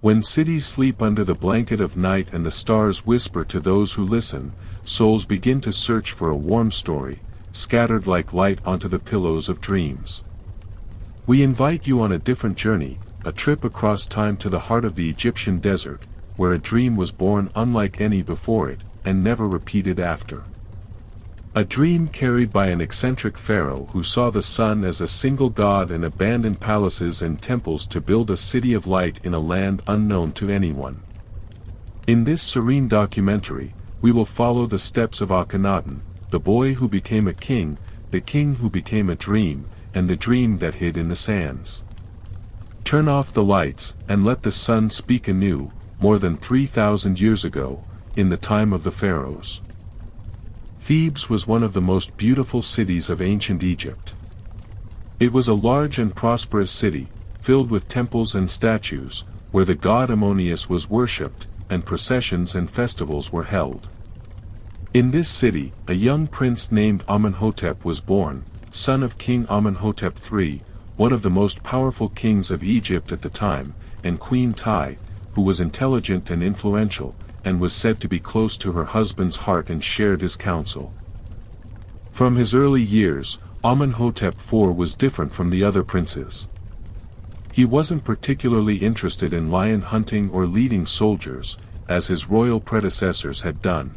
When cities sleep under the blanket of night and the stars whisper to those who listen, souls begin to search for a warm story, scattered like light onto the pillows of dreams. We invite you on a different journey, a trip across time to the heart of the Egyptian desert, where a dream was born unlike any before it, and never repeated after. A dream carried by an eccentric pharaoh who saw the sun as a single god and abandoned palaces and temples to build a city of light in a land unknown to anyone. In this serene documentary, we will follow the steps of Akhenaten, the boy who became a king, the king who became a dream, and the dream that hid in the sands. Turn off the lights, and let the sun speak anew, more than 3,000 years ago, in the time of the pharaohs. Thebes was one of the most beautiful cities of ancient Egypt. It was a large and prosperous city, filled with temples and statues, where the god Ammonius was worshipped, and processions and festivals were held. In this city, a young prince named Amenhotep was born, son of King Amenhotep III, one of the most powerful kings of Egypt at the time, and Queen Tai, who was intelligent and influential, and was said to be close to her husband's heart and shared his counsel. From his early years, Amenhotep IV was different from the other princes. He wasn't particularly interested in lion hunting or leading soldiers, as his royal predecessors had done.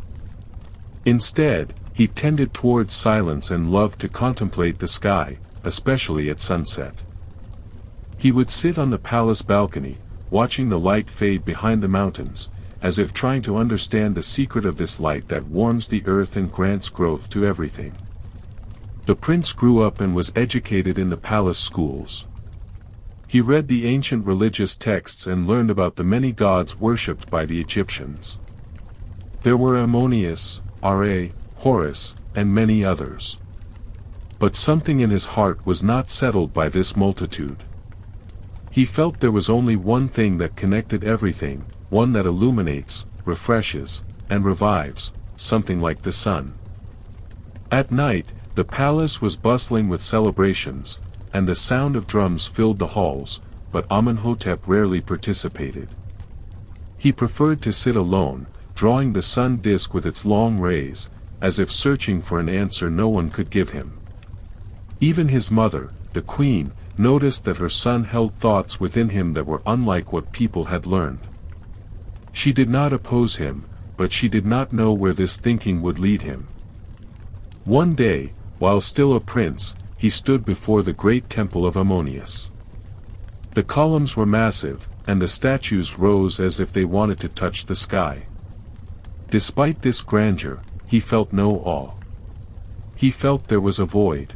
Instead, he tended towards silence and loved to contemplate the sky, especially at sunset. He would sit on the palace balcony, watching the light fade behind the mountains, as if trying to understand the secret of this light that warms the earth and grants growth to everything. The prince grew up and was educated in the palace schools. He read the ancient religious texts and learned about the many gods worshipped by the Egyptians. There were Ammonius, Ra, Horus, and many others. But something in his heart was not settled by this multitude. He felt there was only one thing that connected everything, one that illuminates, refreshes, and revives, something like the sun. At night, the palace was bustling with celebrations, and the sound of drums filled the halls, but Amenhotep rarely participated. He preferred to sit alone, drawing the sun disk with its long rays, as if searching for an answer no one could give him. Even his mother, the queen, noticed that her son held thoughts within him that were unlike what people had learned. She did not oppose him, but she did not know where this thinking would lead him. One day, while still a prince, he stood before the great temple of Ammonius. The columns were massive, and the statues rose as if they wanted to touch the sky. Despite this grandeur, he felt no awe. He felt there was a void.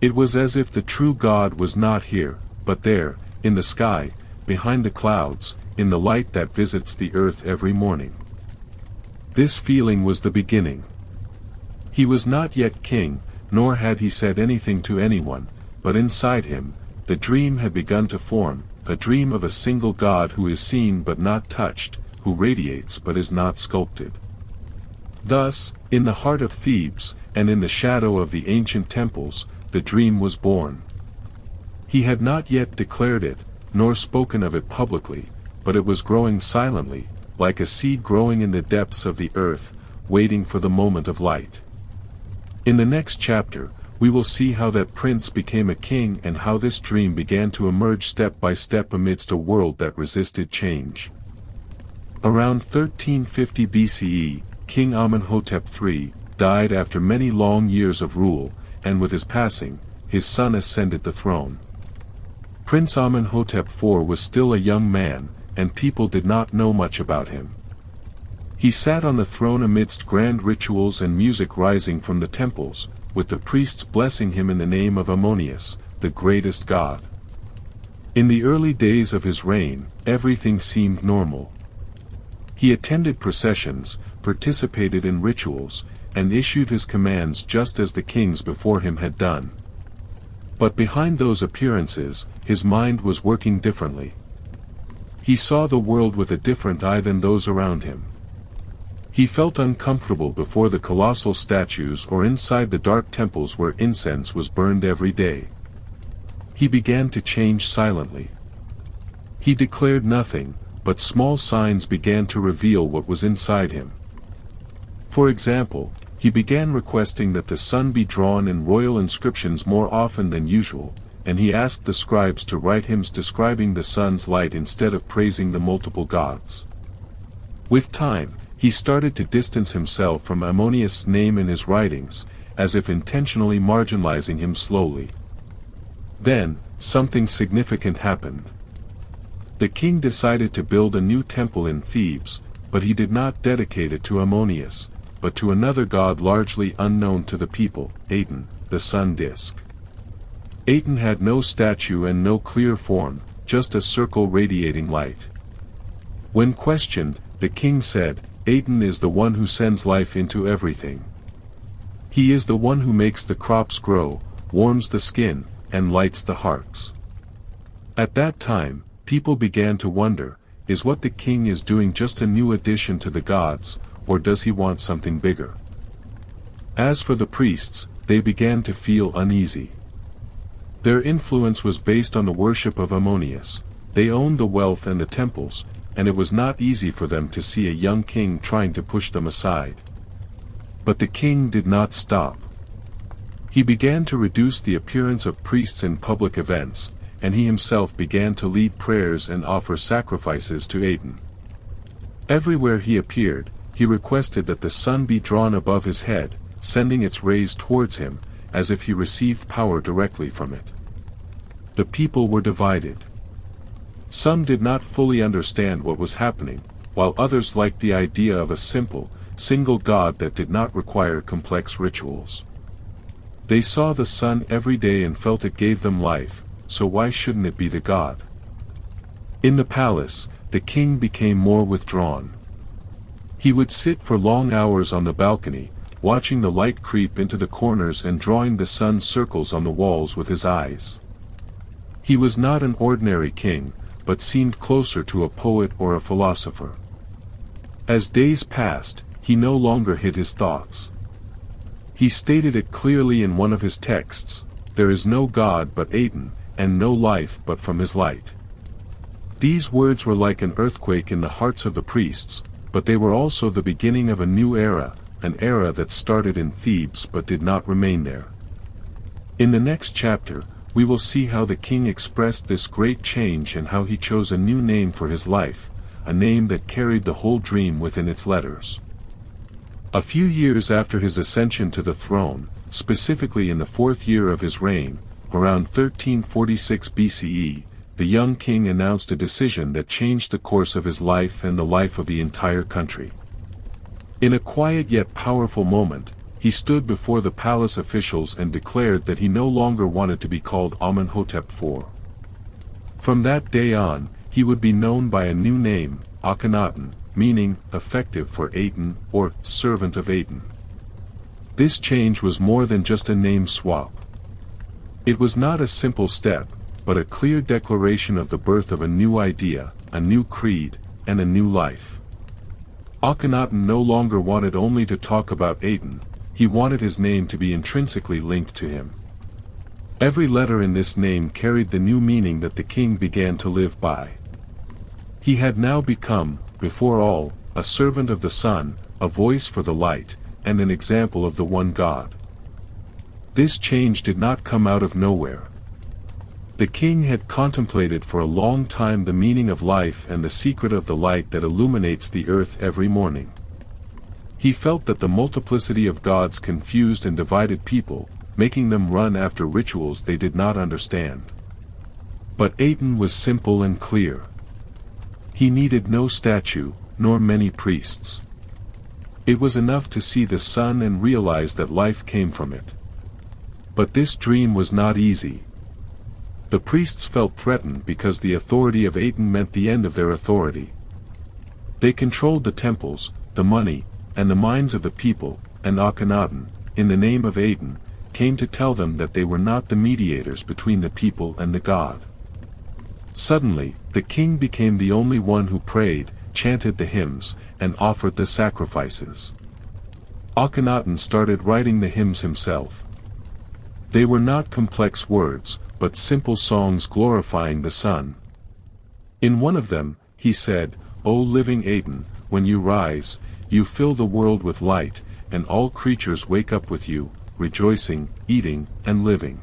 It was as if the true God was not here, but there, in the sky, behind the clouds, in the light that visits the earth every morning. This feeling was the beginning. He was not yet king, nor had he said anything to anyone, but inside him, the dream had begun to form, a dream of a single God who is seen but not touched, who radiates but is not sculpted. Thus, in the heart of Thebes, and in the shadow of the ancient temples, the dream was born. He had not yet declared it, nor spoken of it publicly, but it was growing silently, like a seed growing in the depths of the earth, waiting for the moment of light. In the next chapter, we will see how that prince became a king and how this dream began to emerge step by step amidst a world that resisted change. Around 1350 BCE, King Amenhotep III died after many long years of rule, and with his passing, his son ascended the throne. Prince Amenhotep IV was still a young man, and people did not know much about him. He sat on the throne amidst grand rituals and music rising from the temples, with the priests blessing him in the name of Ammonius, the greatest god. In the early days of his reign, everything seemed normal. He attended processions, participated in rituals, and issued his commands just as the kings before him had done. But behind those appearances, his mind was working differently. He saw the world with a different eye than those around him. He felt uncomfortable before the colossal statues or inside the dark temples where incense was burned every day. He began to change silently. He declared nothing, but small signs began to reveal what was inside him. For example, he began requesting that the sun be drawn in royal inscriptions more often than usual, and he asked the scribes to write hymns describing the sun's light instead of praising the multiple gods. With time, he started to distance himself from Ammonius' name in his writings, as if intentionally marginalizing him slowly. Then, something significant happened. The king decided to build a new temple in Thebes, but he did not dedicate it to Ammonius, but to another god largely unknown to the people, Aten, the sun disk. Aten had no statue and no clear form, just a circle radiating light. When questioned, the king said, "Aten is the one who sends life into everything. He is the one who makes the crops grow, warms the skin, and lights the hearts." At that time, people began to wonder, is what the king is doing just a new addition to the gods, or does he want something bigger? As for the priests, they began to feel uneasy. Their influence was based on the worship of Ammonius. They owned the wealth and the temples, and it was not easy for them to see a young king trying to push them aside. But the king did not stop. He began to reduce the appearance of priests in public events, and he himself began to lead prayers and offer sacrifices to Aten. Everywhere he appeared, he requested that the sun be drawn above his head, sending its rays towards him, as if he received power directly from it. The people were divided. Some did not fully understand what was happening, while others liked the idea of a simple, single god that did not require complex rituals. They saw the sun every day and felt it gave them life, so why shouldn't it be the god? In the palace, the king became more withdrawn. He would sit for long hours on the balcony, watching the light creep into the corners and drawing the sun's circles on the walls with his eyes. He was not an ordinary king, but seemed closer to a poet or a philosopher. As days passed, he no longer hid his thoughts. He stated it clearly in one of his texts, "There is no God but Aten, and no life but from his light." These words were like an earthquake in the hearts of the priests, but they were also the beginning of a new era, an era that started in Thebes but did not remain there. In the next chapter, we will see how the king expressed this great change and how he chose a new name for his life, a name that carried the whole dream within its letters. A few years after his ascension to the throne, specifically in the 4th year of his reign, around 1346 BCE, the young king announced a decision that changed the course of his life and the life of the entire country. In a quiet yet powerful moment, he stood before the palace officials and declared that he no longer wanted to be called Amenhotep IV. From that day on, he would be known by a new name, Akhenaten, meaning effective for Aten or servant of Aten. This change was more than just a name swap. It was not a simple step, but a clear declaration of the birth of a new idea, a new creed, and a new life. Akhenaten no longer wanted only to talk about Aten, he wanted his name to be intrinsically linked to him. Every letter in this name carried the new meaning that the king began to live by. He had now become, before all, a servant of the sun, a voice for the light, and an example of the one God. This change did not come out of nowhere. The king had contemplated for a long time the meaning of life and the secret of the light that illuminates the earth every morning. He felt that the multiplicity of gods confused and divided people, making them run after rituals they did not understand. But Aten was simple and clear. He needed no statue, nor many priests. It was enough to see the sun and realize that life came from it. But this dream was not easy. The priests felt threatened because the authority of Aten meant the end of their authority. They controlled the temples, the money, and the minds of the people, and Akhenaten, in the name of Aten, came to tell them that they were not the mediators between the people and the god. Suddenly, the king became the only one who prayed, chanted the hymns, and offered the sacrifices. Akhenaten started writing the hymns himself. They were not complex words, but simple songs glorifying the sun. In one of them, he said, "O living Aten, when you rise, you fill the world with light, and all creatures wake up with you, rejoicing, eating, and living."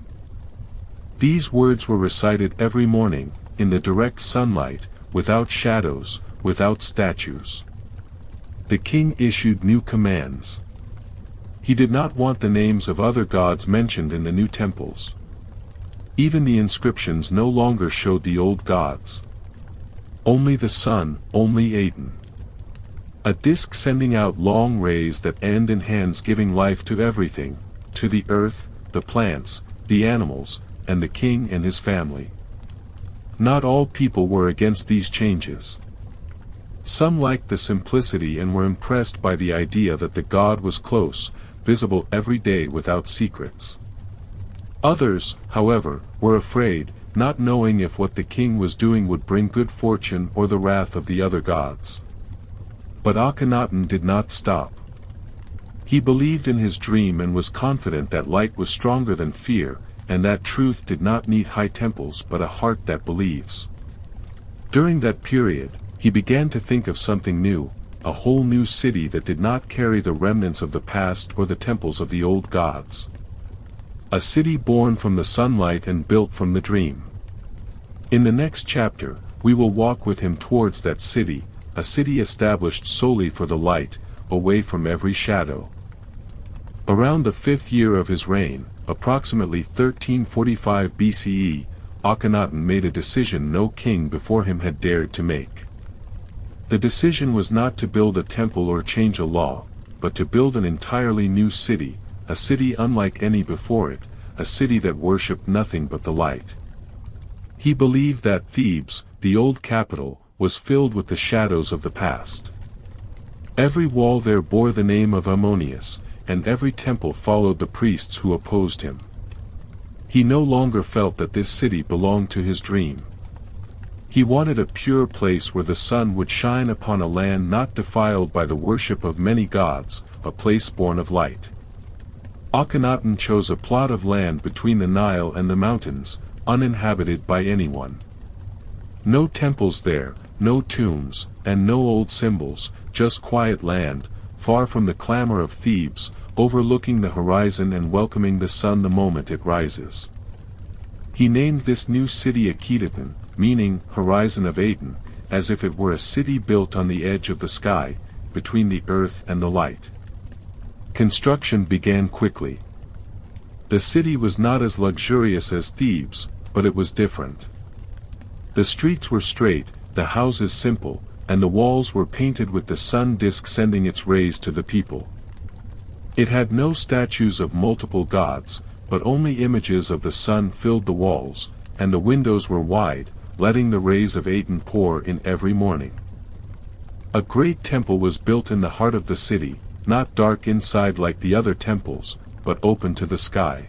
These words were recited every morning, in the direct sunlight, without shadows, without statues. The king issued new commands. He did not want the names of other gods mentioned in the new temples. Even the inscriptions no longer showed the old gods. Only the sun, only Aten. A disk sending out long rays that end in hands giving life to everything, to the earth, the plants, the animals, and the king and his family. Not all people were against these changes. Some liked the simplicity and were impressed by the idea that the god was close, visible every day without secrets. Others, however, were afraid, not knowing if what the king was doing would bring good fortune or the wrath of the other gods. But Akhenaten did not stop. He believed in his dream and was confident that light was stronger than fear, and that truth did not need high temples but a heart that believes. During that period, he began to think of something new, a whole new city that did not carry the remnants of the past or the temples of the old gods. A city born from the sunlight and built from the dream. In the next chapter, we will walk with him towards that city, a city established solely for the light, away from every shadow. Around the 5th year of his reign, approximately 1345 BCE, Akhenaten made a decision no king before him had dared to make. The decision was not to build a temple or change a law, but to build an entirely new city, a city unlike any before it, a city that worshipped nothing but the light. He believed that Thebes, the old capital, was filled with the shadows of the past. Every wall there bore the name of Ammonius, and every temple followed the priests who opposed him. He no longer felt that this city belonged to his dream. He wanted a pure place where the sun would shine upon a land not defiled by the worship of many gods, a place born of light. Akhenaten chose a plot of land between the Nile and the mountains, uninhabited by anyone. No temples there, no tombs, and no old symbols, just quiet land, far from the clamor of Thebes, overlooking the horizon and welcoming the sun the moment it rises. He named this new city Akhetaten, meaning horizon of Aten, as if it were a city built on the edge of the sky, between the earth and the light. Construction began quickly. The city was not as luxurious as Thebes, but it was different. The streets were straight, the houses simple, and the walls were painted with the sun disk sending its rays to the people. It had no statues of multiple gods, but only images of the sun filled the walls, and the windows were wide, letting the rays of Aten pour in every morning. A great temple was built in the heart of the city, not dark inside like the other temples, but open to the sky.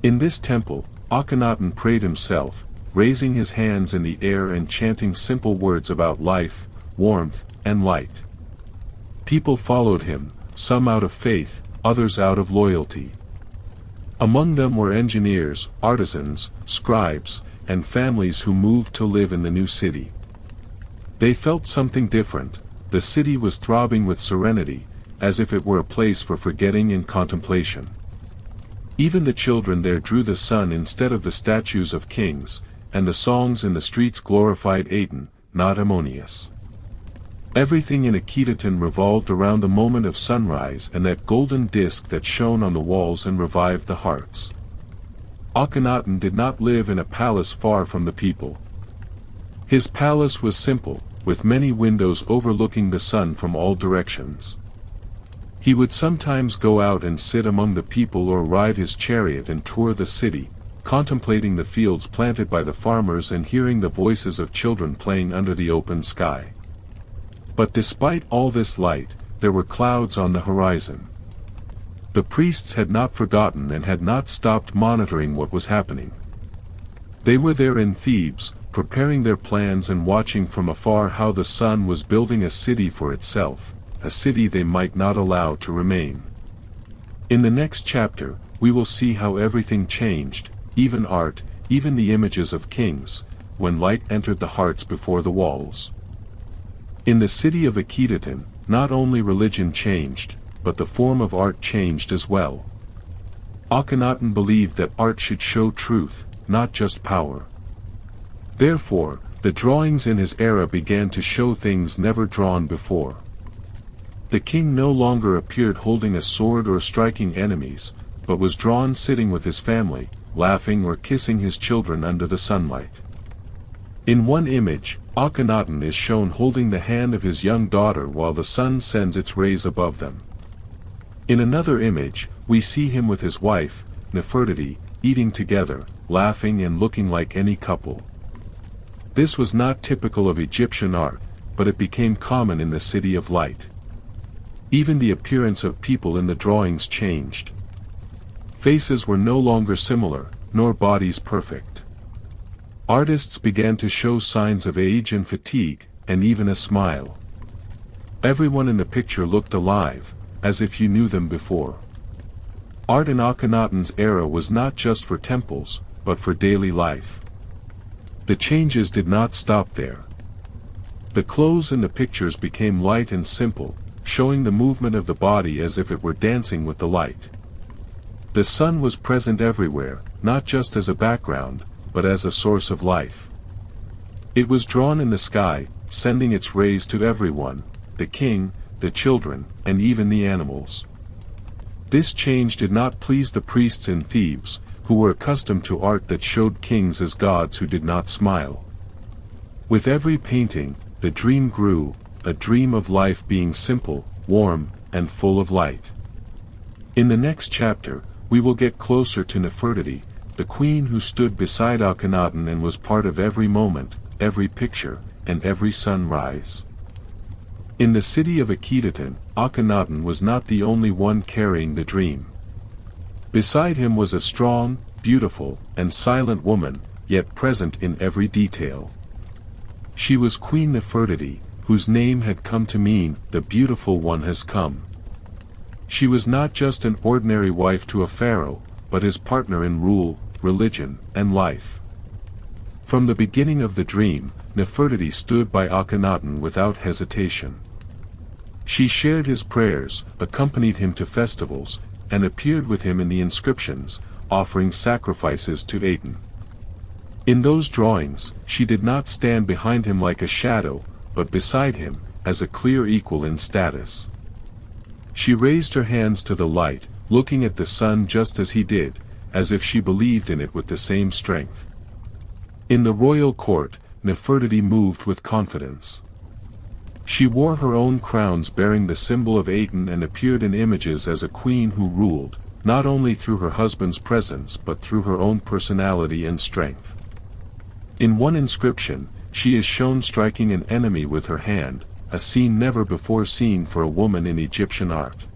In this temple, Akhenaten prayed himself, raising his hands in the air and chanting simple words about life, warmth, and light. People followed him, some out of faith, others out of loyalty. Among them were engineers, artisans, scribes, and families who moved to live in the new city. They felt something different. The city was throbbing with serenity, as if it were a place for forgetting and contemplation. Even the children there drew the sun instead of the statues of kings, and the songs in the streets glorified Aten, not Ammonius. Everything in Akhetaten revolved around the moment of sunrise and that golden disk that shone on the walls and revived the hearts. Akhenaten did not live in a palace far from the people. His palace was simple, with many windows overlooking the sun from all directions. He would sometimes go out and sit among the people or ride his chariot and tour the city, contemplating the fields planted by the farmers and hearing the voices of children playing under the open sky. But despite all this light, there were clouds on the horizon. The priests had not forgotten and had not stopped monitoring what was happening. They were there in Thebes, preparing their plans and watching from afar how the sun was building a city for itself, a city they might not allow to remain. In the next chapter, we will see how everything changed, even art, even the images of kings, when light entered the hearts before the walls. In the city of Akhetaten, not only religion changed, but the form of art changed as well. Akhenaten believed that art should show truth, not just power. Therefore, the drawings in his era began to show things never drawn before. The king no longer appeared holding a sword or striking enemies, but was drawn sitting with his family, laughing or kissing his children under the sunlight. In one image, Akhenaten is shown holding the hand of his young daughter while the sun sends its rays above them. In another image, we see him with his wife, Nefertiti, eating together, laughing and looking like any couple. This was not typical of Egyptian art, but it became common in the City of Light. Even the appearance of people in the drawings changed. Faces were no longer similar, nor bodies perfect. Artists began to show signs of age and fatigue, and even a smile. Everyone in the picture looked alive, as if you knew them before. Art in Akhenaten's era was not just for temples, but for daily life. The changes did not stop there. The clothes in the pictures became light and simple, showing the movement of the body as if it were dancing with the light. The sun was present everywhere, not just as a background, but as a source of life. It was drawn in the sky, sending its rays to everyone, the king, the children, and even the animals. This change did not please the priests in Thebes, who were accustomed to art that showed kings as gods who did not smile. With every painting, the dream grew, a dream of life being simple, warm, and full of light. In the next chapter, we will get closer to Nefertiti, the queen who stood beside Akhenaten and was part of every moment, every picture, and every sunrise. In the city of Akhetaten, Akhenaten was not the only one carrying the dream. Beside him was a strong, beautiful, and silent woman, yet present in every detail. She was Queen Nefertiti, whose name had come to mean, "the beautiful one has come." She was not just an ordinary wife to a pharaoh, but his partner in rule, religion, and life. From the beginning of the dream, Nefertiti stood by Akhenaten without hesitation. She shared his prayers, accompanied him to festivals, and appeared with him in the inscriptions, offering sacrifices to Aten. In those drawings, she did not stand behind him like a shadow, but beside him, as a clear equal in status. She raised her hands to the light, looking at the sun just as he did, as if she believed in it with the same strength. In the royal court, Nefertiti moved with confidence. She wore her own crowns bearing the symbol of Aten and appeared in images as a queen who ruled, not only through her husband's presence but through her own personality and strength. In one inscription, she is shown striking an enemy with her hand, a scene never before seen for a woman in Egyptian art.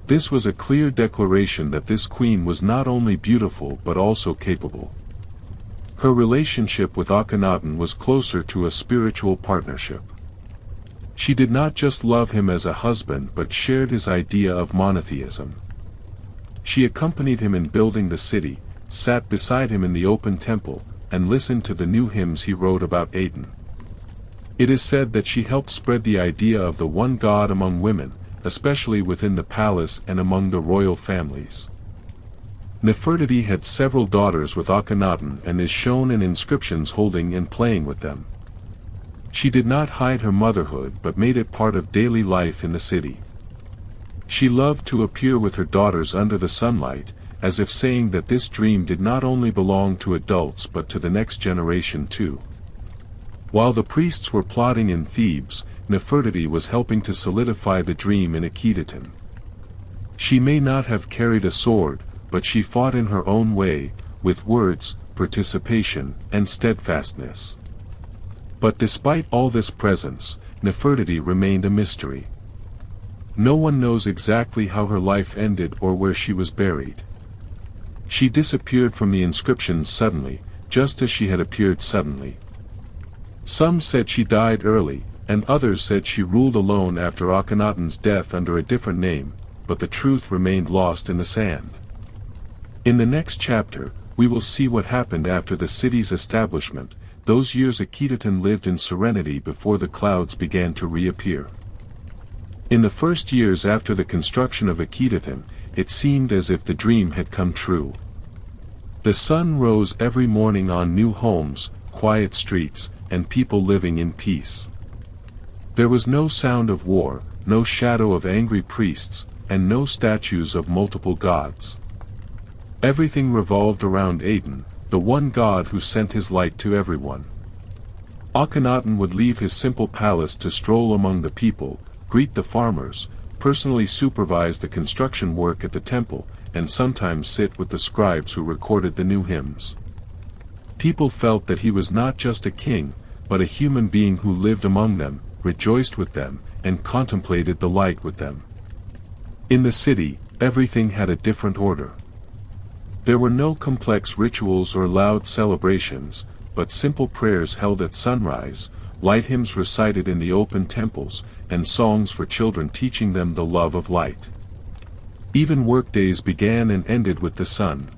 This was a clear declaration that this queen was not only beautiful but also capable. Her relationship with Akhenaten was closer to a spiritual partnership. She did not just love him as a husband but shared his idea of monotheism. She accompanied him in building the city, sat beside him in the open temple, and listened to the new hymns he wrote about Aten. It is said that she helped spread the idea of the one God among women, especially within the palace and among the royal families. Nefertiti had several daughters with Akhenaten and is shown in inscriptions holding and playing with them. She did not hide her motherhood but made it part of daily life in the city. She loved to appear with her daughters under the sunlight, as if saying that this dream did not only belong to adults but to the next generation too. While the priests were plotting in Thebes, Nefertiti was helping to solidify the dream in Akhetaten. She may not have carried a sword, but she fought in her own way, with words, participation, and steadfastness. But despite all this presence, Nefertiti remained a mystery. No one knows exactly how her life ended or where she was buried. She disappeared from the inscriptions suddenly, just as she had appeared suddenly. Some said she died early, and others said she ruled alone after Akhenaten's death under a different name, but the truth remained lost in the sand. In the next chapter, we will see what happened after the city's establishment, those years Akhetaten lived in serenity before the clouds began to reappear. In the first years after the construction of Akhetaten, it seemed as if the dream had come true. The sun rose every morning on new homes, quiet streets, and people living in peace. There was no sound of war, no shadow of angry priests, and no statues of multiple gods. Everything revolved around Aten, the one god who sent his light to everyone. Akhenaten would leave his simple palace to stroll among the people, greet the farmers, personally supervise the construction work at the temple, and sometimes sit with the scribes who recorded the new hymns. People felt that he was not just a king, but a human being who lived among them, rejoiced with them, and contemplated the light with them. In the city, everything had a different order. There were no complex rituals or loud celebrations, but simple prayers held at sunrise, light hymns recited in the open temples, and songs for children teaching them the love of light. Even workdays began and ended with the sun.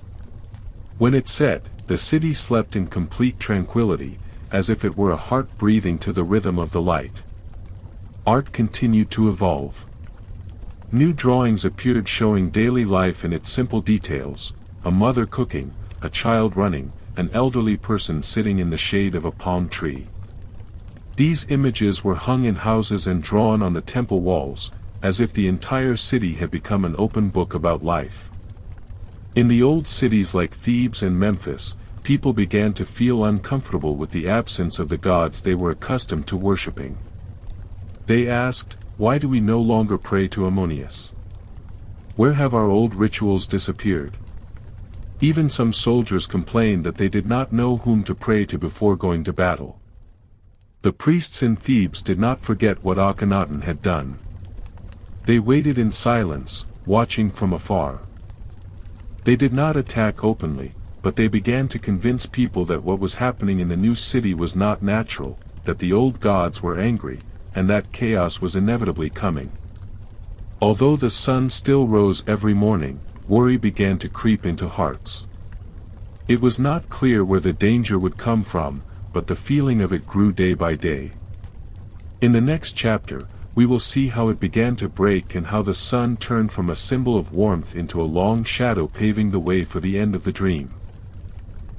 When it set, the city slept in complete tranquility, as if it were a heart breathing to the rhythm of the light. Art continued to evolve. New drawings appeared showing daily life in its simple details, a mother cooking, a child running, an elderly person sitting in the shade of a palm tree. These images were hung in houses and drawn on the temple walls, as if the entire city had become an open book about life. In the old cities like Thebes and Memphis, people began to feel uncomfortable with the absence of the gods they were accustomed to worshipping. They asked, "Why do we no longer pray to Ammonius? Where have our old rituals disappeared?" Even some soldiers complained that they did not know whom to pray to before going to battle. The priests in Thebes did not forget what Akhenaten had done. They waited in silence, watching from afar. They did not attack openly, but they began to convince people that what was happening in the new city was not natural, that the old gods were angry, and that chaos was inevitably coming. Although the sun still rose every morning, worry began to creep into hearts. It was not clear where the danger would come from, but the feeling of it grew day by day. In the next chapter, we will see how it began to break and how the sun turned from a symbol of warmth into a long shadow, paving the way for the end of the dream.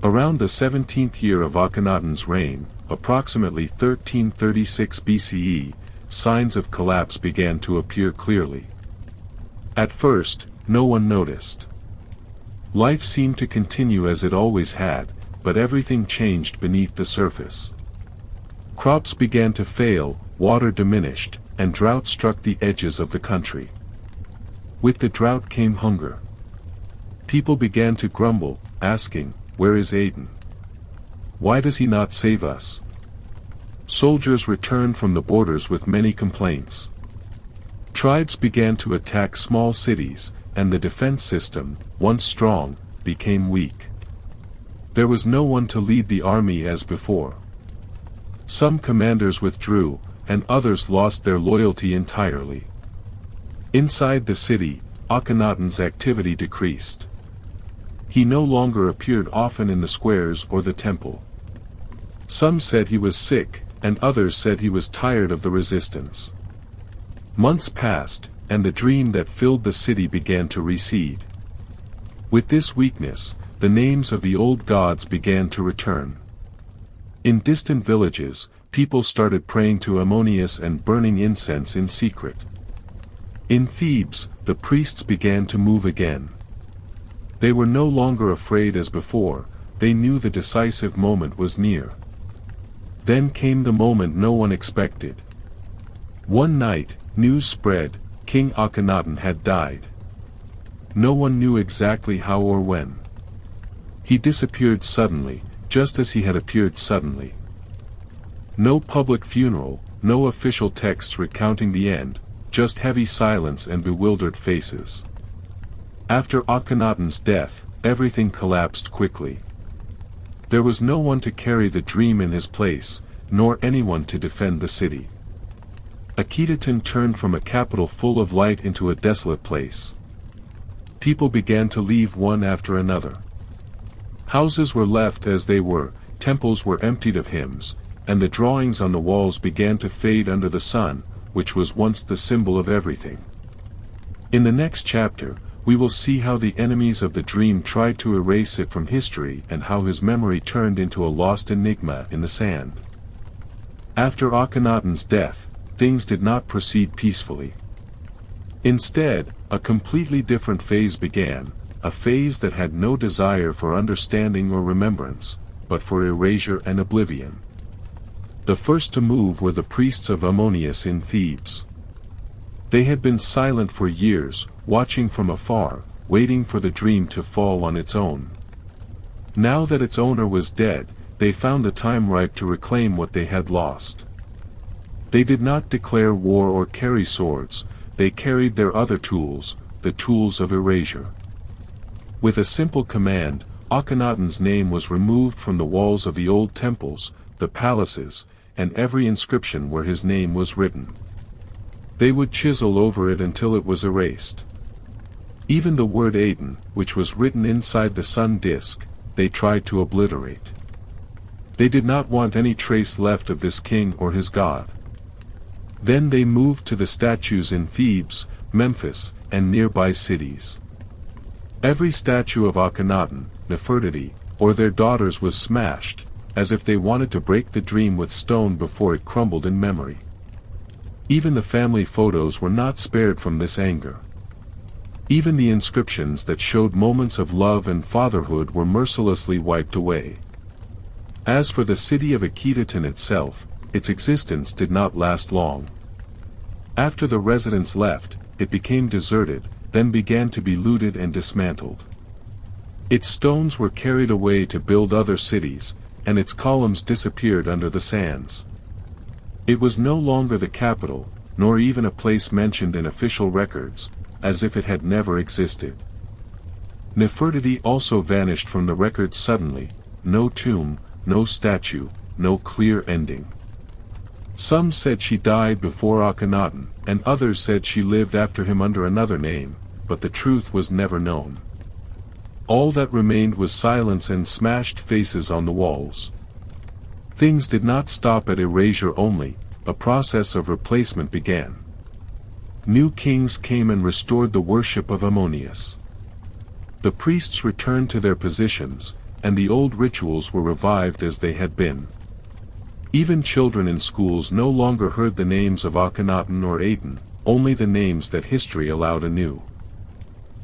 Around the 17th year of Akhenaten's reign, approximately 1336 BCE, signs of collapse began to appear clearly. At first, no one noticed. Life seemed to continue as it always had, but everything changed beneath the surface. Crops began to fail, water diminished, and drought struck the edges of the country. With the drought came hunger. People began to grumble, asking, "Where is Aten? Why does he not save us?" Soldiers returned from the borders with many complaints. Tribes began to attack small cities, and the defense system, once strong, became weak. There was no one to lead the army as before. Some commanders withdrew, and others lost their loyalty entirely. Inside the city, Akhenaten's activity decreased. He no longer appeared often in the squares or the temple. Some said he was sick, and others said he was tired of the resistance. Months passed, and the dream that filled the city began to recede. With this weakness, the names of the old gods began to return. In distant villages, people started praying to Ammonius and burning incense in secret. In Thebes, the priests began to move again. They were no longer afraid as before, they knew the decisive moment was near. Then came the moment no one expected. One night, news spread, King Akhenaten had died. No one knew exactly how or when. He disappeared suddenly, just as he had appeared suddenly. No public funeral, no official texts recounting the end, just heavy silence and bewildered faces. After Akhenaten's death, everything collapsed quickly. There was no one to carry the dream in his place, nor anyone to defend the city. Akhetaten turned from a capital full of light into a desolate place. People began to leave one after another. Houses were left as they were, temples were emptied of hymns, and the drawings on the walls began to fade under the sun, which was once the symbol of everything. In the next chapter, we will see how the enemies of the dream tried to erase it from history and how his memory turned into a lost enigma in the sand. After Akhenaten's death, things did not proceed peacefully. Instead, a completely different phase began, a phase that had no desire for understanding or remembrance, but for erasure and oblivion. The first to move were the priests of Amun in Thebes. They had been silent for years, watching from afar, waiting for the dream to fall on its own. Now that its owner was dead, they found the time ripe to reclaim what they had lost. They did not declare war or carry swords, they carried their other tools, the tools of erasure. With a simple command, Akhenaten's name was removed from the walls of the old temples, the palaces, and every inscription where his name was written. They would chisel over it until it was erased. Even the word Aten, which was written inside the sun disk, they tried to obliterate. They did not want any trace left of this king or his god. Then they moved to the statues in Thebes, Memphis, and nearby cities. Every statue of Akhenaten, Nefertiti, or their daughters was smashed, as if they wanted to break the dream with stone before it crumbled in memory. Even the family photos were not spared from this anger. Even the inscriptions that showed moments of love and fatherhood were mercilessly wiped away. As for the city of Akhetaten itself, its existence did not last long. After the residents left, it became deserted, then began to be looted and dismantled. Its stones were carried away to build other cities, and its columns disappeared under the sands. It was no longer the capital, nor even a place mentioned in official records, as if it had never existed. Nefertiti also vanished from the records suddenly, no tomb, no statue, no clear ending. Some said she died before Akhenaten, and others said she lived after him under another name, but the truth was never known. All that remained was silence and smashed faces on the walls. Things did not stop at erasure only, a process of replacement began. New kings came and restored the worship of Amun. The priests returned to their positions, and the old rituals were revived as they had been. Even children in schools no longer heard the names of Akhenaten or Aten, only the names that history allowed anew.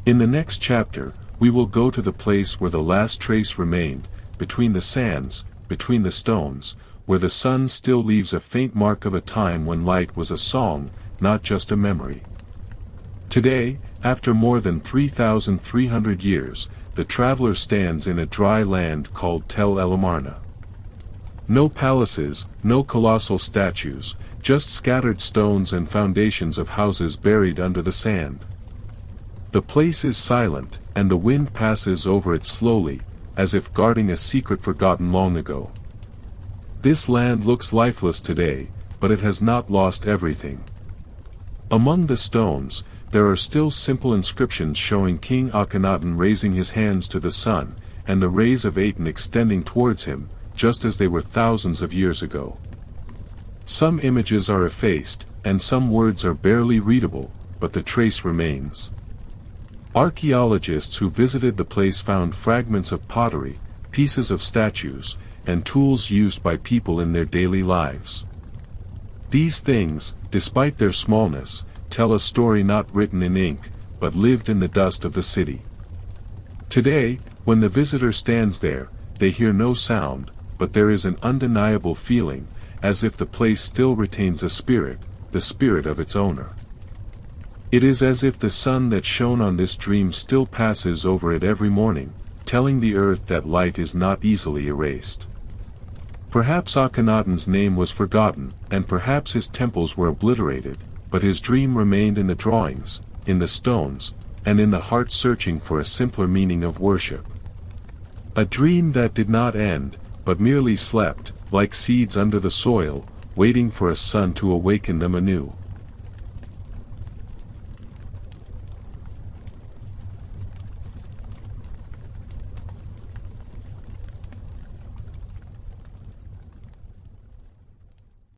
In the next chapter, we will go to the place where the last trace remained, between the sands, between the stones, where the sun still leaves a faint mark of a time when light was a song, not just a memory. Today, after more than 3,300 years, the traveler stands in a dry land called el-Amarna. No palaces, no colossal statues, just scattered stones and foundations of houses buried under the sand. The place is silent, and the wind passes over it slowly, as if guarding a secret forgotten long ago. This land looks lifeless today, but it has not lost everything. Among the stones, there are still simple inscriptions showing King Akhenaten raising his hands to the sun, and the rays of Aten extending towards him, just as they were thousands of years ago. Some images are effaced, and some words are barely readable, but the trace remains. Archaeologists who visited the place found fragments of pottery, pieces of statues, and tools used by people in their daily lives. These things, despite their smallness, tell a story not written in ink, but lived in the dust of the city. Today, when the visitor stands there, they hear no sound, but there is an undeniable feeling, as if the place still retains a spirit, the spirit of its owner. It is as if the sun that shone on this dream still passes over it every morning, telling the earth that light is not easily erased. Perhaps Akhenaten's name was forgotten, and perhaps his temples were obliterated, but his dream remained in the drawings, in the stones, and in the heart searching for a simpler meaning of worship. A dream that did not end, but merely slept, like seeds under the soil, waiting for a sun to awaken them anew.